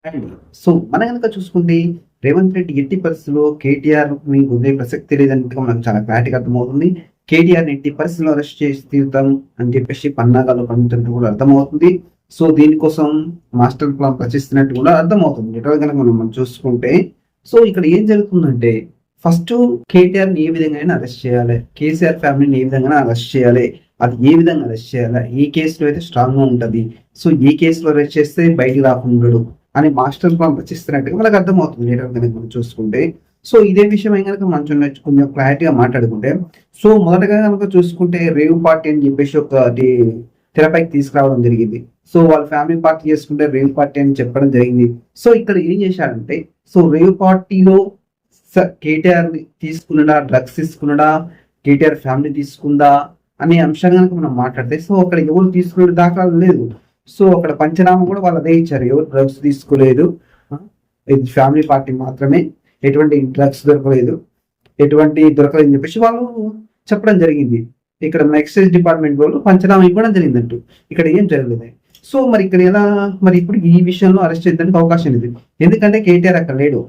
And so మనం కనుక చూసుకుంటే రేవంత్ రెడ్డి ఎట్టి పరిస్థితుల్లో కేటీఆర్ ని వదిలే ప్రసక్తి లేదంటే మనకు చాలా క్లారిటీగా అర్థమవుతుంది. కేటీఆర్ ని ఎట్టి పరిస్థితుల్లో అరెస్ట్ చేసి తీరుతాం అని చెప్పేసి పన్నాగాలు పండుతున్నట్టు కూడా అర్థమవుతుంది. సో దీనికోసం మాస్టర్ ప్లాన్ రచిస్తున్నట్టు కూడా అర్థమవుతుంది. లిటరల్ కనుక మనం చూసుకుంటే సో ఇక్కడ ఏం జరుగుతుందంటే ఫస్ట్ కేటీఆర్ ని ఏ విధంగా అరెస్ట్ చేయాలి, కేసీఆర్ ఫ్యామిలీని ఏ విధంగా అరెస్ట్ చేయాలి, అది ఏ విధంగా అరెస్ట్ చేయాలి, ఈ కేసులో అయితే స్ట్రాంగ్ గా ఉంటది, సో ఈ కేసులో అరెస్ట్ చేస్తే బయటికి రాకుండా అని మాస్టర్ ప్లాన్ రచిస్తున్నట్టుగా మనకు అర్థమవుతుంది లీడర్ కనుక మనం చూసుకుంటే. సో ఇదే విషయం కనుక మనం కొంచెం క్లారిటీగా మాట్లాడుకుంటే సో మొదటగా కనుక చూసుకుంటే రేవ్ పార్టీ అని చెప్పేసి ఒకటి తెరపైకి తీసుకురావడం జరిగింది. సో వాళ్ళ ఫ్యామిలీ పార్టీ చేసుకుంటే రేవ్ పార్టీ అని చెప్పడం జరిగింది. సో ఇక్కడ ఏం చేశారంటే సో రేవ్ పార్టీలో కేటీఆర్ తీసుకున్నాడా, డ్రగ్స్ తీసుకున్నాడా, కేటీఆర్ ఫ్యామిలీ తీసుకుందా అనే అంశాన్ని కనుక మనం మాట్లాడితే సో అక్కడ ఎవరు తీసుకునే దాఖలాలు లేదు. సో అక్కడ పంచనామా కూడా వాళ్ళు అదే ఇచ్చారు, ఎవరు డ్రగ్స్ తీసుకోలేదు, ఇది ఫ్యామిలీ పార్టీ మాత్రమే, ఎటువంటి డ్రగ్స్ దొరకలేదు అని చెప్పేసి వాళ్ళు చెప్పడం జరిగింది. ఇక్కడ మన ఎక్సైజ్ డిపార్ట్మెంట్ వాళ్ళు పంచనామా ఇవ్వడం జరిగిందంటూ ఇక్కడ ఏం జరగలేదు. సో మరి ఇక్కడ ఎలా మరి ఇప్పుడు ఈ విషయంలో అరెస్ట్ చేయడానికి అవకాశం లేదు, ఎందుకంటే కేటీఆర్ అక్కడ లేడు.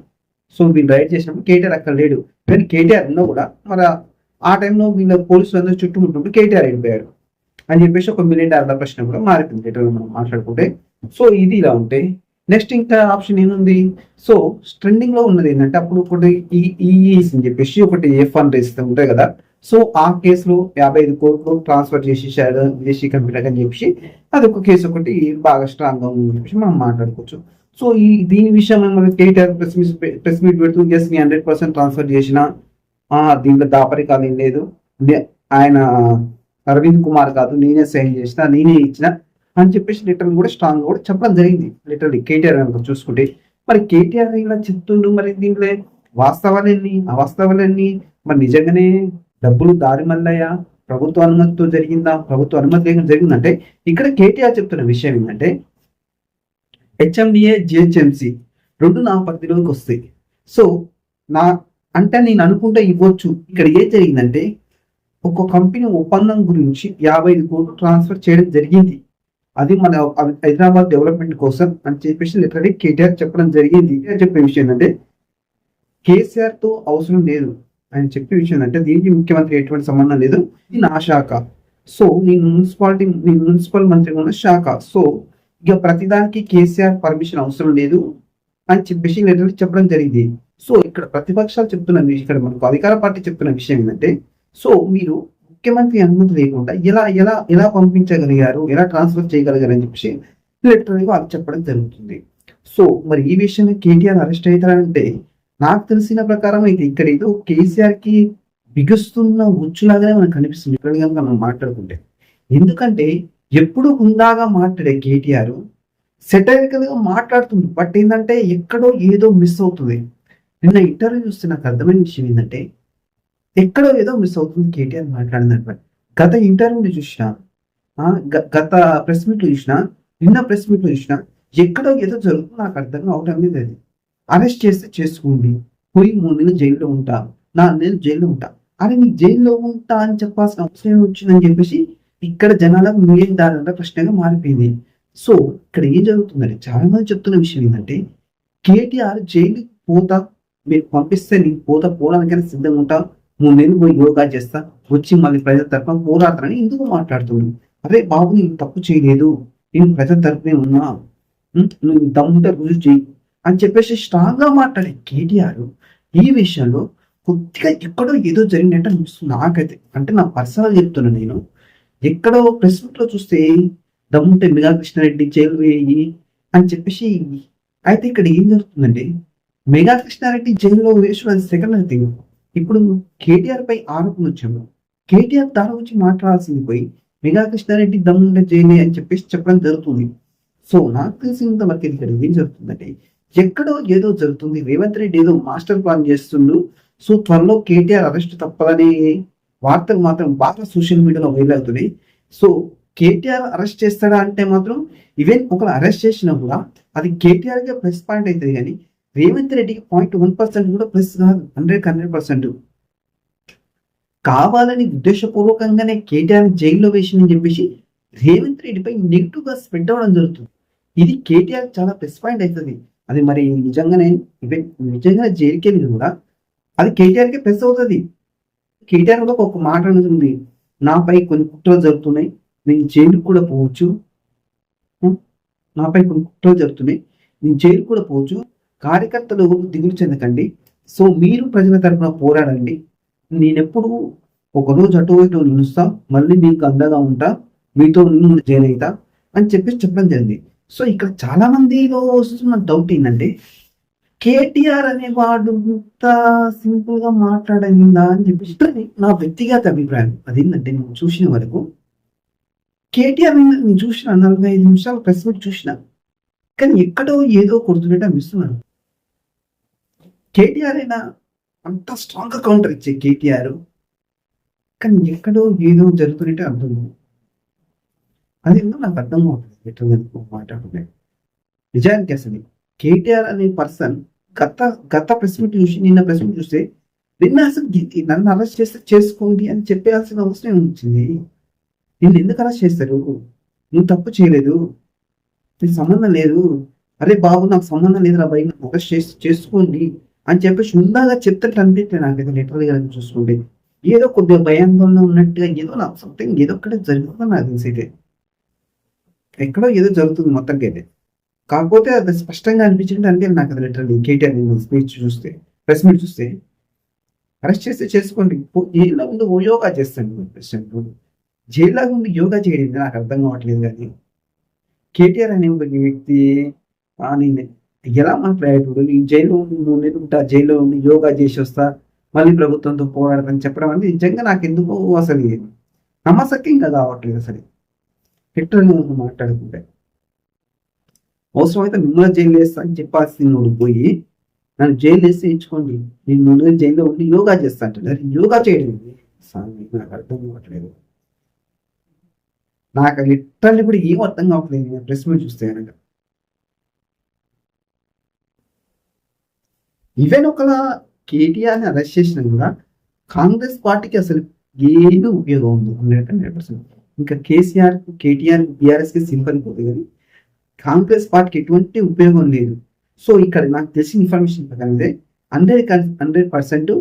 సో వీళ్ళు రైడ్ చేసినప్పుడు కేటీఆర్ అక్కడ లేడు, కానీ కేటీఆర్ ఉన్నా కూడా మరి ఆ టైంలో వీళ్ళ పోలీసులు అందరూ చుట్టుముట్టినప్పుడు కేటీఆర్ వెళ్ళిపోయాడు అని చెప్పేసి ఒక $1 మిలియన్ ప్రశ్న కూడా మారిపోయింది మనం మాట్లాడుకుంటే. సో ఇది ఇలా ఉంటే నెక్స్ట్ ఇంకా ఆప్షన్ ఏముంది, సో ట్రెండింగ్ లో ఉన్నది ఏంటంటే అప్పుడు ఒకటి ఈఈస్ అని చెప్పేసి ఒకటి F1 రేస్ ఉంటాయి కదా. సో ఆ కేసులో 55 కోట్లు ట్రాన్స్ఫర్ చేసేసారు విదేశీ కంపెనీలకు అని చెప్పేసి అది ఒక కేసు ఒకటి బాగా స్ట్రాంగ్ గా ఉందని చెప్పేసి మనం మాట్లాడుకోవచ్చు. సో దీని విషయం కేటీఆర్ ప్రెస్ మీట్ పెడుతూ ఎస్ ని 100% ట్రాన్స్ఫర్ చేసిన దీంట్లో దాపరికాలు ఏం లేదు, ఆయన అరవింద్ కుమార్ కాదు, నేనే సైన్ చేసిన, నేనే ఇచ్చిన అని చెప్పేసి లిటరల్ కూడా స్ట్రాంగ్ కూడా చెప్పడం జరిగింది లిటరల్లీ కేటీఆర్ కనుక చూసుకుంటే. మరి కేటీఆర్ ఇలా చెప్తుండు, మరి దీంట్లో వాస్తవాలన్నీ అవాస్తవాలన్నీ, మరి నిజంగానే డబ్బులు దారి మల్లయ్యా, ప్రభుత్వ అనుమతితో జరిగిందా, ప్రభుత్వ అనుమతి లేకుండా జరిగిందంటే ఇక్కడ కేటీఆర్ చెప్తున్న విషయం ఏంటంటే హెచ్ఎండిఏ జిహెచ్ఎంసి రెండు నా పరిధిలోకి వస్తాయి. సో నా అంటే నేను అనుకుంటే ఇవ్వచ్చు. ఇక్కడ ఏం జరిగిందంటే ఒక కంపెనీ ఒప్పందం గురించి 55 కోట్లు ట్రాన్స్ఫర్ చేయడం జరిగింది, అది మన హైదరాబాద్ డెవలప్మెంట్ కోసం అని చెప్పేసి లిటరలీ కేటీఆర్ చెప్పడం జరిగింది. చెప్పే విషయం ఏంటంటే కేసీఆర్ తో అవసరం లేదు అని చెప్పే విషయం అంటే దీనికి ముఖ్యమంత్రి ఎటువంటి సంబంధం లేదు, ఇది నా శాఖ, సో నేను మున్సిపల్ మంత్రి ఉన్న శాఖ, సో ఇక ప్రతిదానికి కేసీఆర్ పర్మిషన్ అవసరం లేదు అని చెప్పేసి లిటరలీ చెప్పడం జరిగింది. సో ఇక్కడ ప్రతిపక్షాలు చెప్తున్న ఇక్కడ మనకు అధికార పార్టీ చెప్తున్న విషయం ఏంటంటే సో మీరు ముఖ్యమంత్రి అనుమతి లేకుండా ఎలా ఎలా ఎలా పంపించగలిగారు, ఎలా ట్రాన్స్ఫర్ చేయగలిగారు అని చెప్పేసి లిటరల్గా వాళ్ళు చెప్పడం జరుగుతుంది. సో మరి ఈ విషయంలో కేటీఆర్ అరెస్ట్ అవుతారంటే నాకు తెలిసిన ప్రకారం అయితే ఇక్కడ ఏదో కేసీఆర్ కి బిగుస్తున్న ఉచ్చులాగానే మనకు కనిపిస్తుంది లిటరల్గా మనం మాట్లాడుకుంటే. ఎందుకంటే ఎప్పుడు హుందాగా మాట్లాడే కేటీఆర్ సెటరికల్ గా మాట్లాడుతుంది, బట్ ఏంటంటే ఎక్కడో ఏదో మిస్ అవుతుంది. నిన్న ఇంటర్వ్యూ చూస్తే నాకు అర్థమైన విషయం ఏంటంటే ఎక్కడో ఏదో మిస్ అవుతుంది కేటీఆర్ మాట్లాడినట్టు. గత ఇంటర్వ్యూలు చూసినా, గత ప్రెస్ మీట్లు చూసినా, నిన్న ప్రెస్ మీట్లు చూసినా ఎక్కడో ఏదో జరుగుతుంది, నాకు అర్థం అవటం లేదు. అది అరెస్ట్ చేస్తే చేసుకోండి, పోయి 3 నెలలు జైల్లో ఉంటా, 4 నెలలు జైల్లో ఉంటా, అరే నీకు జైల్లో ఉంటా అని చెప్పాల్సిన అవసరం వచ్చిందని చెప్పేసి ఇక్కడ జనాలకు మీడియం దారంటే ప్రశ్నగా మారిపోయింది. సో ఇక్కడ ఏం జరుగుతుందంటే చాలా మంది చెప్తున్న విషయం ఏంటంటే కేటీఆర్ జైలుకి పోతా, మీరు పంపిస్తే నేను పోవడానికైనా సిద్ధంగా ఉంటా, 3 నెలలు పోయి యోగా చేస్తా, వచ్చి మళ్ళీ ప్రజల తరఫున పోరాడతానని ఎందుకు మాట్లాడుతున్నాను. అరే బాబు నేను తప్పు చేయలేదు, నేను ప్రజల తరఫునే ఉన్నా, నువ్వు దమ్ముంటే రుజువు చేయి అని చెప్పేసి స్ట్రాంగ్ గా మాట్లాడే కేటీఆర్ ఈ విషయంలో కొద్దిగా ఎక్కడో ఏదో జరిగినట్టు అనిపిస్తుంది నాకైతే. అంటే నా పర్సనల్ చెప్తున్నా, నేను ఎక్కడో ప్రెస్ మీట్ లో చూస్తే దమ్ముంటే మెగా కృష్ణారెడ్డి జైలు వేయి అని చెప్పేసి, అయితే ఇక్కడ ఏం జరుగుతుందంటే మెగా కృష్ణారెడ్డి జైల్లో వేసు అది సెకండ్ థింగ్. ఇప్పుడు కేటీఆర్ పై ఆరోపణ వచ్చాము, కేటీఆర్ దాని గురించి మాట్లాడాల్సింది పోయి మెగా కృష్ణారెడ్డి దమ్ముంటే జైలు అని చెప్పేసి చెప్పడం జరుగుతుంది. సో నాకు తెలిసినంత వరకు ఇక్కడ ఏం జరుగుతుందంటే ఎక్కడో ఏదో జరుగుతుంది, రేవంత్ రెడ్డి ఏదో మాస్టర్ ప్లాన్ చేస్తుండు. సో త్వరలో కేటీఆర్ అరెస్ట్ తప్పదని వార్తలు మాత్రం బాగా సోషల్ మీడియాలో వైరల్ అవుతున్నాయి. సో కేటీఆర్ అరెస్ట్ చేస్తాడా అంటే మాత్రం ఈవెన్ ఒకరు అరెస్ట్ చేసినా కూడా అది కేటీఆర్ గా ప్లస్ పాయింట్ అవుతుంది, కానీ రేవంత్ రెడ్డికి 0.1% కూడా ప్లస్ కాదు, 100% కావాలని ఉద్దేశపూర్వకంగానే కేటీఆర్ జైల్లో వేసిందని చెప్పేసి రేవంత్ రెడ్డిపై నెగిటివ్ గా స్ప్రెడ్ అవ్వడం జరుగుతుంది. ఇది కేటీఆర్ చాలా ప్లస్ పాయింట్ అవుతుంది. అది మరి నిజంగానే నిజంగానే జైలుకి వెళ్ళి కూడా అది కేటీఆర్కే ప్లస్ అవుతుంది. కేటీఆర్ కూడా ఒక మాట ఉంటుంది, నాపై కొన్ని కుట్రలు జరుగుతున్నాయి, నేను జైలుకు కూడా పోవచ్చు. ఉం? నాపై కొన్ని కుట్రలు జరుగుతున్నాయి, నేను జైలు కూడా పోవచ్చు. కార్యకర్తలు దిగులు చెందకండి. సో మీరు ప్రజల తరఫున పోరాడండి. నేనెప్పుడు ఒకరోజు అటు ఇటు నిలుస్తా, మళ్ళీ మీకు అండగా ఉంటా, మీతో నేను జైలు అవుతా అని చెప్పేసి చెప్పడం జరిగింది. సో ఇక్కడ చాలా మందిలో వస్తున్న డౌట్ ఏంటంటే, కేటీఆర్ అనేవాడు ఇంత సింపుల్ గా మాట్లాడిందా అని చెప్పేసి నా వ్యక్తిగత అభిప్రాయం. అదేంటంటే నేను చూసిన వరకు కేటీఆర్ నేను చూసిన 45 నిమిషాలు ప్రెస్ మీట్ చూసిన, కానీ ఎక్కడో ఏదో కొడుతున్నట్టు అనిపిస్తున్నాను. కేటీఆర్ అయినా అంత స్ట్రాంగ్ గా కౌంటర్ ఇచ్చే కేటీఆర్, కానీ ఎక్కడో ఏదో జరుగుతున్నట్టే అర్థం. అదేందో నాకు అర్థం కావట్లేదు ఎట్లా మాట్లాడుతున్నాయి. నిజానికి అసలు కేటీఆర్ అనే పర్సన్ గత ప్రెస్ మీట్ చూసి, నిన్న ప్రెస్ మీట్ చూస్తే, నిన్న అసలు నన్ను అరెస్ట్ చేస్తే చేసుకోండి అని చెప్పాల్సిన అవసరం వచ్చింది. నిన్ను ఎందుకు అరెస్ట్ చేస్తారు? నువ్వు తప్పు చేయలేదు, నీకు సంబంధం లేదు. అరే బాబు నాకు సంబంధం లేదురా భయ్, అరెస్ట్ చేసుకోండి అని చెప్పేసి ఉందాగా చెప్తే అనిపించే నాకైతే లిటరల్గా చూసుకుంటే ఏదో కొద్దిగా భయాందోళన ఉన్నట్టుగా ఏదో నాకు సంథింగ్ ఏదో ఒక్కటే జరుగుతుందని నాకు తెలిసి అయితే ఎక్కడో ఏదో జరుగుతుంది మొత్తంకి అయితే. కాకపోతే అది స్పష్టంగా అనిపించింది అంటే నాకు అది లిటరల్లీ కేటీఆర్ స్పీచ్ చూస్తే, ప్రెస్ మీట్ చూస్తే, అరెస్ట్ చేస్తే చేసుకోండి, జైల్లో ముందు యోగా చేస్తాను ప్రెసిడెంట్. జైల్లో ముందు యోగా చేయడం నాకు అర్థం కావట్లేదు. కానీ కేటీఆర్ అనే ఒక వ్యక్తి నేను ఎలా మాట్లాడేటప్పుడు, నేను జైల్లో ఉండి 3 నెలలు ఉంటా, జైల్లో ఉండి యోగా చేసి వస్తా, మళ్ళీ ప్రభుత్వంతో పోరాడదని చెప్పడం అనేది నిజంగా నాకు ఎందుకో అసలు నమ్మసక్యంగా కావట్లేదు. అసలు లిటరల్లీ మాట్లాడుకుంటే అవసరమైతే మిమ్మల్ని జైలు వేస్తా అని చెప్పాల్సింది నువ్వు పోయి నన్ను జైలు వేసి ఇచ్చుకోండి, నేను ముందుగా జైల్లో ఉండి యోగా చేస్తా అంటాడు. యోగా చేయడం నాకు అర్థం కావట్లేదు. నాకు లిటరల్లీ కూడా ఏం అర్థం కావట్లేదు ప్రెస్ మీట్ చూస్తే కనుక. ఈవెన్ ఒకలా కేటీఆర్ని అరెస్ట్ చేసినా కూడా కాంగ్రెస్ పార్టీకి అసలు ఏదో ఉపయోగం ఉంది 100%. ఇంకా కేటీఆర్ బీఆర్ఎస్కి సింపల్ పోతుంది, కానీ కాంగ్రెస్ పార్టీకి ఎటువంటి ఉపయోగం లేదు. సో ఇక్కడ నాకు తెలిసిన ఇన్ఫర్మేషన్ ప్రకారం ఇదే 100%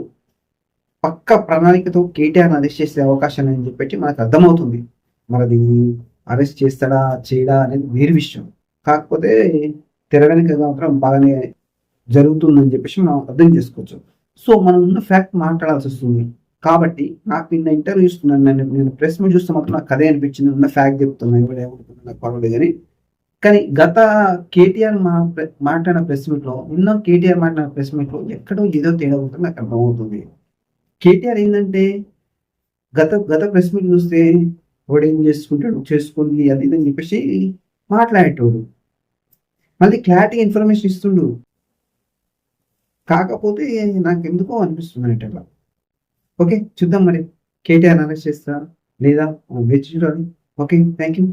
పక్క ప్రణాళికతో కేటీఆర్ అరెస్ట్ చేసే అవకాశం అని చెప్పి మనకు అర్థమవుతుంది. మరి అది అరెస్ట్ చేస్తాడా చేయడా అనేది వేరే విషయం. కాకపోతే తెర వెనుక మాత్రం బాగానే జరుగుతుందని చెప్పేసి మనం అర్థం చేసుకోవచ్చు. సో మనం ఉన్న ఫ్యాక్ట్ మాట్లాడాల్సి వస్తుంది. కాబట్టి నాకు నిన్న ఇంటర్వ్యూ ఇస్తున్నాను, నేను ప్రెస్ మీట్ చూస్తే మాత్రం నాకు అదే అనిపించింది. ఉన్న ఫ్యాక్ట్ చెప్తున్నాను, ఎవడేమనుకుంటున్నా నాకు పర్వాలేదు. కానీ గత కేటీఆర్ మాట్లాడిన ప్రెస్ మీట్లో, నిన్న కేటీఆర్ మాట్లాడిన ప్రెస్ మీట్లో ఎక్కడో ఏదో తేడా ఉంటుంది నాకు అర్థమవుతుంది. కేటీఆర్ ఏంటంటే గత ప్రెస్ మీట్ చూస్తే వాడు ఏం చేసుకుంటాడు, చేసుకోండి అది ఇది అని చెప్పేసి మాట్లాడేటోడు, మళ్ళీ క్లారిటీ ఇన్ఫర్మేషన్ ఇస్తుండు. కాకపోతే నాకు ఎందుకో అనిపిస్తుంది అట్లా. ఓకే చూద్దాం మరి కేటీఆర్ అరెస్ట్ చేస్తా లేదా వేచి చూడాలి. Okay thank you.